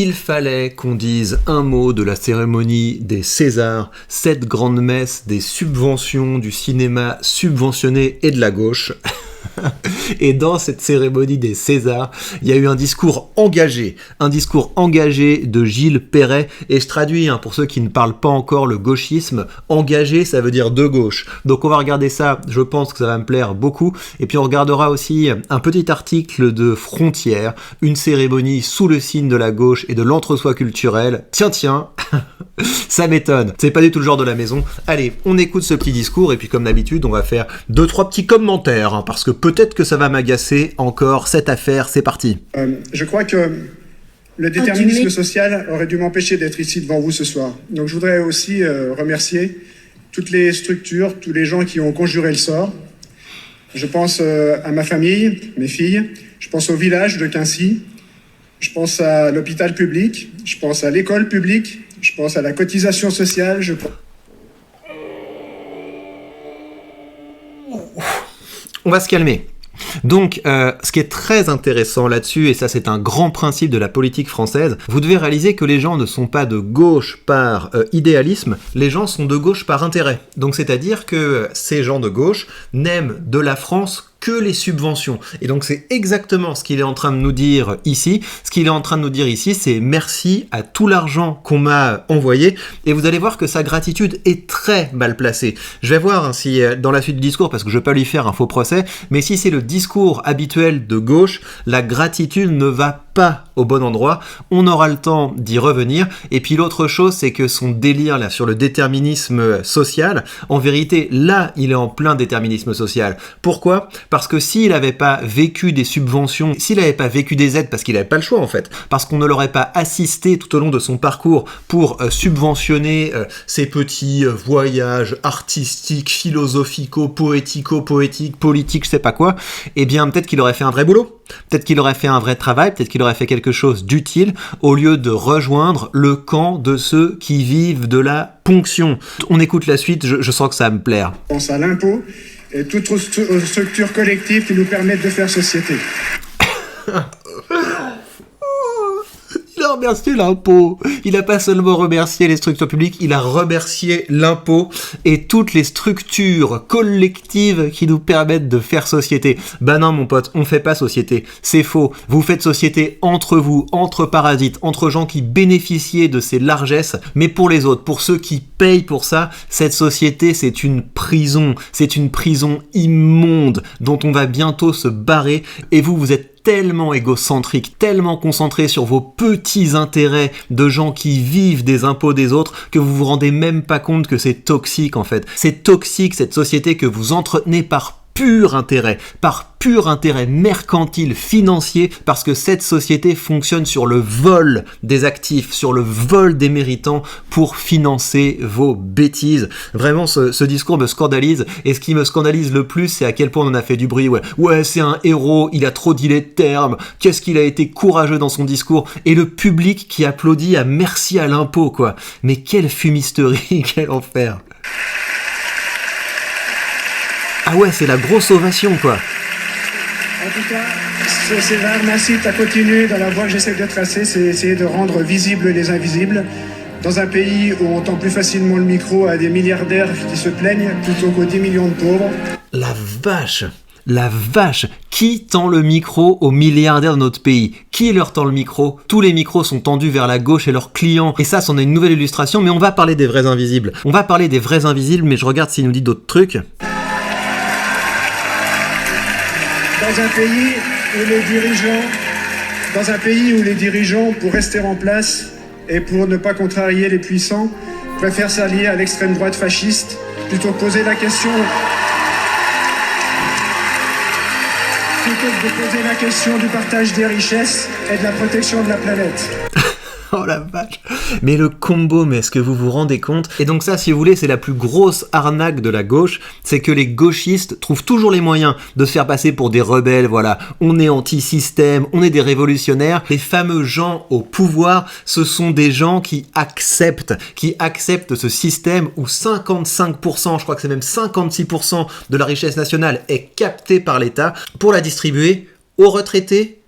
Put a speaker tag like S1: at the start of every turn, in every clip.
S1: il fallait qu'on dise un mot de la cérémonie des Césars, cette grande messe des subventions du cinéma subventionné et de la gauche. Et dans cette cérémonie des Césars, il y a eu un discours engagé de Gilles Perret, et je traduis pour ceux qui ne parlent pas encore le gauchisme, engagé ça veut dire de gauche, donc on va regarder ça, je pense que ça va me plaire beaucoup, et puis on regardera aussi un petit article de Frontières, une cérémonie sous le signe de la gauche et de l'entre-soi culturel, tiens, ça m'étonne, c'est pas du tout le genre de la maison. Allez, on écoute ce petit discours, et puis comme d'habitude, on va faire 2-3 petits commentaires, parce que peut-être que ça va m'agacer encore cette affaire, c'est parti.
S2: Je crois que le déterminisme social aurait dû m'empêcher d'être ici devant vous ce soir. Donc je voudrais aussi remercier toutes les structures, tous les gens qui ont conjuré le sort. Je pense à ma famille, mes filles, je pense au village de Quincy, je pense à l'hôpital public, je pense à l'école publique, je pense à la cotisation sociale,
S1: On va se calmer. Donc, ce qui est très intéressant là-dessus, et ça c'est un grand principe de la politique française, vous devez réaliser que les gens ne sont pas de gauche par idéalisme, les gens sont de gauche par intérêt. Donc c'est-à-dire que ces gens de gauche n'aiment de la France que les subventions. Et donc c'est exactement ce qu'il est en train de nous dire ici. Ce qu'il est en train de nous dire ici, c'est merci à tout l'argent qu'on m'a envoyé. Et vous allez voir que sa gratitude est très mal placée. Je vais voir si dans la suite du discours, parce que je ne veux pas lui faire un faux procès, mais si c'est le discours habituel de gauche, la gratitude ne va pas au bon endroit. On aura le temps d'y revenir. Et puis l'autre chose, c'est que son délire là sur le déterminisme social, en vérité, là, il est en plein déterminisme social. Pourquoi ? Parce que s'il n'avait pas vécu des subventions, s'il n'avait pas vécu des aides, parce qu'il n'avait pas le choix en fait, parce qu'on ne l'aurait pas assisté tout au long de son parcours pour subventionner ses petits voyages artistiques, philosophico-poétiques, politiques, je sais pas quoi, eh bien peut-être qu'il aurait fait un vrai boulot. Peut-être qu'il aurait fait un vrai travail, peut-être qu'il aurait fait quelque chose d'utile, au lieu de rejoindre le camp de ceux qui vivent de la ponction. On écoute la suite, je sens que ça va me plaire.
S2: Je pense à l'impôt et toutes aux structures collectives qui nous permettent de faire société.
S1: Il a remercié l'impôt. Il n'a pas seulement remercié les structures publiques, il a remercié l'impôt et toutes les structures collectives qui nous permettent de faire société. Bah non mon pote, on fait pas société. C'est faux. Vous faites société entre vous, entre parasites, entre gens qui bénéficiaient de ces largesses, mais pour les autres, pour ceux qui payent pour ça, cette société c'est une prison. C'est une prison immonde dont on va bientôt se barrer, et vous êtes tellement égocentrique, tellement concentré sur vos petits intérêts de gens qui vivent des impôts des autres que vous vous rendez même pas compte que c'est toxique en fait. C'est toxique cette société que vous entretenez par pur intérêt mercantile, financier, parce que cette société fonctionne sur le vol des actifs, sur le vol des méritants pour financer vos bêtises. Vraiment, ce discours me scandalise, et ce qui me scandalise le plus, c'est à quel point on en a fait du bruit. Ouais, c'est un héros, il a trop dit les termes, qu'est-ce qu'il a été courageux dans son discours, et le public qui applaudit à merci à l'impôt, quoi. Mais quelle fumisterie, quel enfer. Ah ouais, c'est la grosse ovation, quoi.
S2: En tout cas, ce César m'incite à continuer dans la voie que j'essaie de tracer, c'est essayer de rendre visibles les invisibles. Dans un pays où on tend plus facilement le micro à des milliardaires qui se plaignent plutôt qu'aux 10 millions de pauvres.
S1: La vache, qui tend le micro aux milliardaires de notre pays? Qui leur tend le micro? Tous les micros sont tendus vers la gauche et leurs clients. Et ça, c'en est une nouvelle illustration, mais on va parler des vrais invisibles. Mais je regarde s'il nous dit d'autres trucs.
S2: Dans un pays où les dirigeants, pour rester en place et pour ne pas contrarier les puissants, préfèrent s'allier à l'extrême droite fasciste plutôt que de poser la question du partage des richesses et de la protection de la planète.
S1: Oh la vache. Mais le combo, mais est-ce que vous vous rendez compte? Et donc ça, si vous voulez, c'est la plus grosse arnaque de la gauche, c'est que les gauchistes trouvent toujours les moyens de se faire passer pour des rebelles, voilà. On est anti-système, on est des révolutionnaires. Les fameux gens au pouvoir, ce sont des gens qui acceptent ce système où 55%, je crois que c'est même 56% de la richesse nationale est captée par l'État pour la distribuer aux retraités,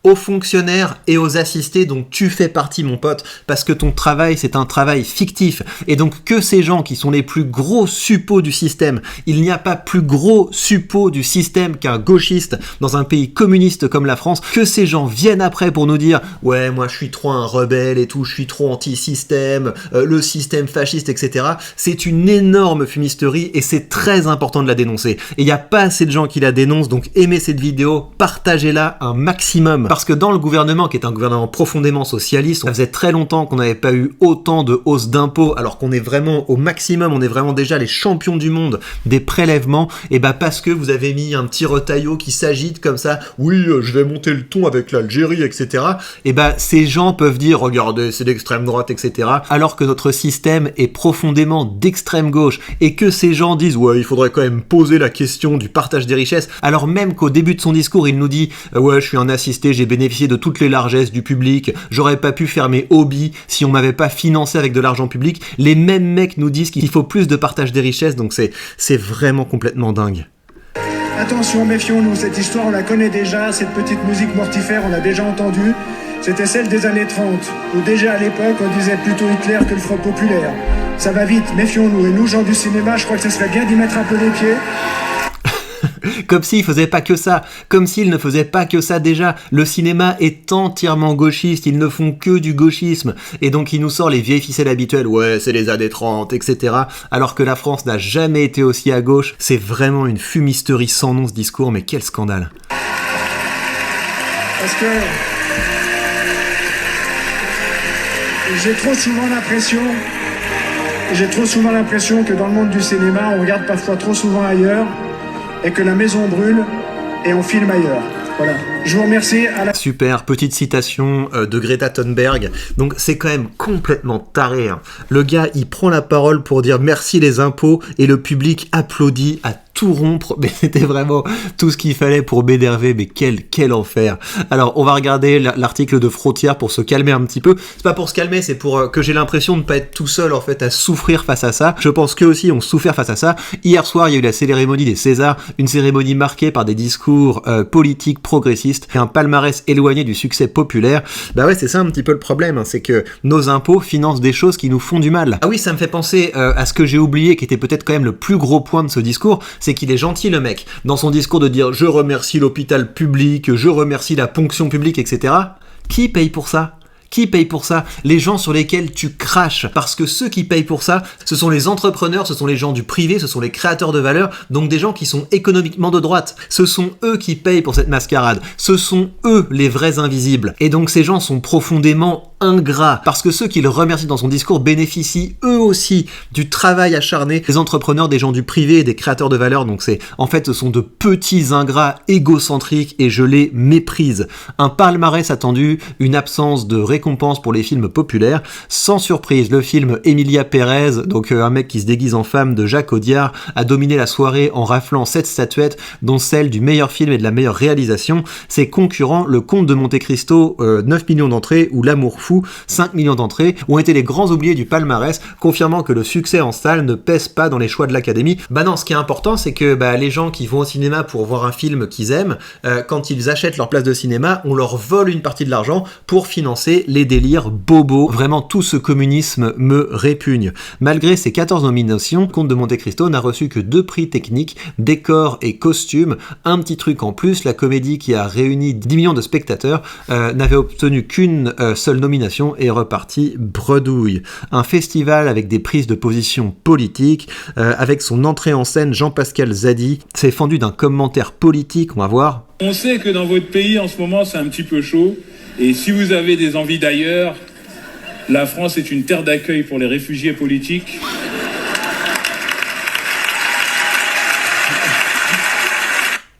S1: aux fonctionnaires et aux assistés dont tu fais partie, mon pote, parce que ton travail, c'est un travail fictif. Et donc que ces gens qui sont les plus gros suppôts du système, il n'y a pas plus gros suppôt du système qu'un gauchiste dans un pays communiste comme la France, que ces gens viennent après pour nous dire « Ouais, moi je suis trop un rebelle et tout, je suis trop anti-système, le système fasciste, etc. » C'est une énorme fumisterie et c'est très important de la dénoncer. Et il n'y a pas assez de gens qui la dénoncent, donc aimez cette vidéo, partagez-la un maximum. Parce que dans le gouvernement, qui est un gouvernement profondément socialiste, ça faisait très longtemps qu'on n'avait pas eu autant de hausses d'impôts, alors qu'on est vraiment au maximum, on est vraiment déjà les champions du monde des prélèvements, et bah parce que vous avez mis un petit retaillot qui s'agite comme ça, oui, je vais monter le ton avec l'Algérie, etc. Et bah ces gens peuvent dire, regardez, c'est d'extrême droite, etc. Alors que notre système est profondément d'extrême gauche, et que ces gens disent, ouais, il faudrait quand même poser la question du partage des richesses, alors même qu'au début de son discours, il nous dit ouais, je suis un assisté, j'ai bénéficié de toutes les largesses du public, j'aurais pas pu faire mes hobbies si on m'avait pas financé avec de l'argent public. Les mêmes mecs nous disent qu'il faut plus de partage des richesses, donc c'est vraiment complètement dingue.
S2: Attention, méfions-nous, cette histoire on la connaît déjà, cette petite musique mortifère on l'a déjà entendue. C'était celle des années 30, où déjà à l'époque on disait plutôt Hitler que le Front Populaire. Ça va vite, méfions-nous, et nous gens du cinéma, je crois que ce serait bien d'y mettre un peu les pieds.
S1: Comme s'il faisait pas que ça, comme s'il ne faisait pas que ça déjà. Le cinéma est entièrement gauchiste, ils ne font que du gauchisme. Et donc il nous sort les vieilles ficelles habituelles, ouais, c'est les années 30, etc. Alors que la France n'a jamais été aussi à gauche. C'est vraiment une fumisterie sans nom ce discours, mais quel scandale.
S2: Parce que j'ai trop souvent l'impression que dans le monde du cinéma, on regarde parfois trop souvent ailleurs, et que la maison brûle et on filme ailleurs. Voilà. Je vous remercie.
S1: Super, petite citation de Greta Thunberg. Donc c'est quand même complètement taré. Hein. Le gars, il prend la parole pour dire merci les impôts et le public applaudit à tout rompre. Mais c'était vraiment tout ce qu'il fallait pour m'énerver. Mais quel enfer. Alors on va regarder l'article de Frontières pour se calmer un petit peu. C'est pas pour se calmer, c'est pour que j'ai l'impression de pas être tout seul en fait à souffrir face à ça. Je pense qu'eux aussi ont souffert face à ça. Hier soir, il y a eu la cérémonie des Césars, une cérémonie marquée par des discours politiques progressistes et un palmarès éloigné du succès populaire. Bah ouais, c'est ça un petit peu le problème, hein, c'est que nos impôts financent des choses qui nous font du mal. Ah oui, ça me fait penser à ce que j'ai oublié, qui était peut-être quand même le plus gros point de ce discours, c'est qu'il est gentil le mec. Dans son discours de dire « je remercie l'hôpital public, je remercie la ponction publique, etc. » Qui paye pour ça ? Qui paye pour ça ? Les gens sur lesquels tu craches. Parce que ceux qui payent pour ça, ce sont les entrepreneurs, ce sont les gens du privé, ce sont les créateurs de valeur, donc des gens qui sont économiquement de droite. Ce sont eux qui payent pour cette mascarade. Ce sont eux les vrais invisibles. Et donc ces gens sont profondément ingrats, parce que ceux qui le remercient dans son discours bénéficient eux aussi du travail acharné des entrepreneurs, des gens du privé et des créateurs de valeur. Donc en fait, ce sont de petits ingrats égocentriques et je les méprise. Un palmarès attendu, une absence de récompense pour les films populaires. Sans surprise, le film Emilia Pérez, donc un mec qui se déguise en femme de Jacques Audiard, a dominé la soirée en raflant 7 statuettes, dont celle du meilleur film et de la meilleure réalisation. Ses concurrents, Le Comte de Monte Cristo, 9 millions d'entrées, ou L'Amour fou, 5 millions d'entrées, ont été les grands oubliés du palmarès, confirmant que le succès en salle ne pèse pas dans les choix de l'Académie. Bah non, ce qui est important, c'est que les gens qui vont au cinéma pour voir un film qu'ils aiment, quand ils achètent leur place de cinéma, on leur vole une partie de l'argent pour financer les délires bobos. Vraiment, tout ce communisme me répugne. Malgré ses 14 nominations, Comte de Monte Cristo n'a reçu que 2 prix techniques, décor et costume. Un petit truc en plus, la comédie qui a réuni 10 millions de spectateurs n'avait obtenu qu'une seule nomination et est reparti bredouille. Un festival avec des prises de position politiques, avec son entrée en scène, Jean-Pascal Zadi s'est fendu d'un commentaire politique, on va voir.
S3: On sait que dans votre pays en ce moment c'est un petit peu chaud, et si vous avez des envies d'ailleurs, la France est une terre d'accueil pour les réfugiés politiques.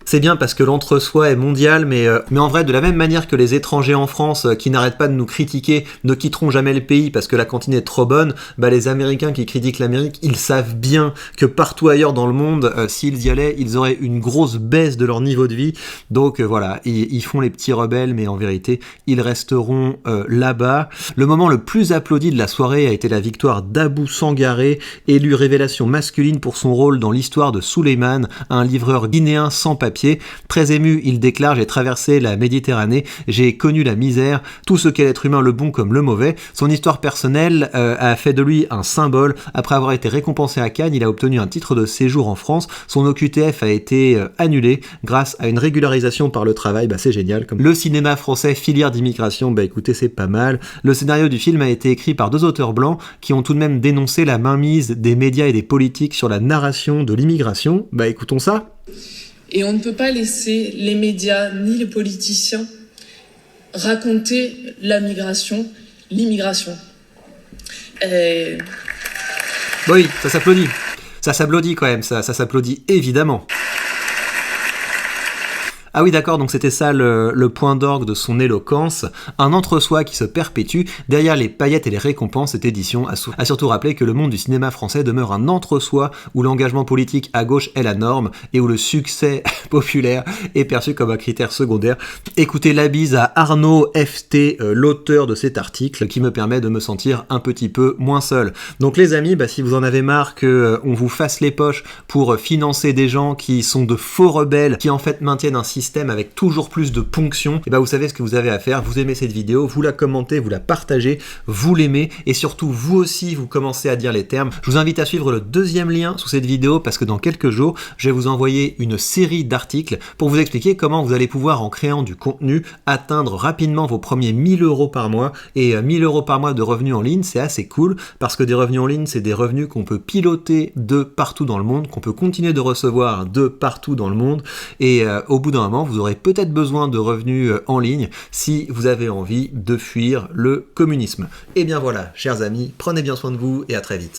S1: C'est bien parce que l'entre-soi est mondial, mais en vrai, de la même manière que les étrangers en France qui n'arrêtent pas de nous critiquer ne quitteront jamais le pays parce que la cantine est trop bonne, les Américains qui critiquent l'Amérique, ils savent bien que partout ailleurs dans le monde, s'ils y allaient, ils auraient une grosse baisse de leur niveau de vie. Donc voilà, ils font les petits rebelles, mais en vérité, ils resteront là-bas. Le moment le plus applaudi de la soirée a été la victoire d'Abou Sangaré, élu révélation masculine pour son rôle dans l'histoire de Souleymane, un livreur guinéen sans papier pied. Très ému, il déclare: j'ai traversé la Méditerranée, j'ai connu la misère, tout ce qu'est l'être humain, le bon comme le mauvais. Son histoire personnelle a fait de lui un symbole. Après avoir été récompensé à Cannes, il a obtenu un titre de séjour en France. Son OQTF a été annulé grâce à une régularisation par le travail. C'est génial. Comme le cinéma français, filière d'immigration, écoutez, c'est pas mal. Le scénario du film a été écrit par 2 auteurs blancs qui ont tout de même dénoncé la mainmise des médias et des politiques sur la narration de l'immigration. Écoutons ça.
S4: Et on ne peut pas laisser les médias ni les politiciens raconter la migration, l'immigration.
S1: Oui, ça s'applaudit. Ça s'applaudit quand même, ça s'applaudit évidemment. Ah oui, d'accord, donc c'était ça le point d'orgue de son éloquence. Un entre-soi qui se perpétue. Derrière les paillettes et les récompenses, cette édition a surtout rappelé que le monde du cinéma français demeure un entre-soi où l'engagement politique à gauche est la norme et où le succès populaire est perçu comme un critère secondaire. Écoutez la bise à Arnaud FT, l'auteur de cet article, qui me permet de me sentir un petit peu moins seul. Donc les amis, si vous en avez marre qu'on vous fasse les poches pour financer des gens qui sont de faux rebelles, qui en fait maintiennent un système avec toujours plus de ponctions, et vous savez ce que vous avez à faire. Vous aimez cette vidéo, vous la commentez, vous la partagez, vous l'aimez, et surtout vous aussi vous commencez à dire les termes. Je vous invite à suivre le 2e lien sous cette vidéo parce que dans quelques jours je vais vous envoyer une série d'articles pour vous expliquer comment vous allez pouvoir, en créant du contenu, atteindre rapidement vos premiers 1 000 € par mois. Et 1 000 € par mois de revenus en ligne, c'est assez cool parce que des revenus en ligne, c'est des revenus qu'on peut piloter de partout dans le monde, qu'on peut continuer de recevoir de partout dans le monde, et au bout d'un moment vous aurez peut-être besoin de revenus en ligne si vous avez envie de fuir le communisme. Et bien voilà, chers amis, prenez bien soin de vous et à très vite.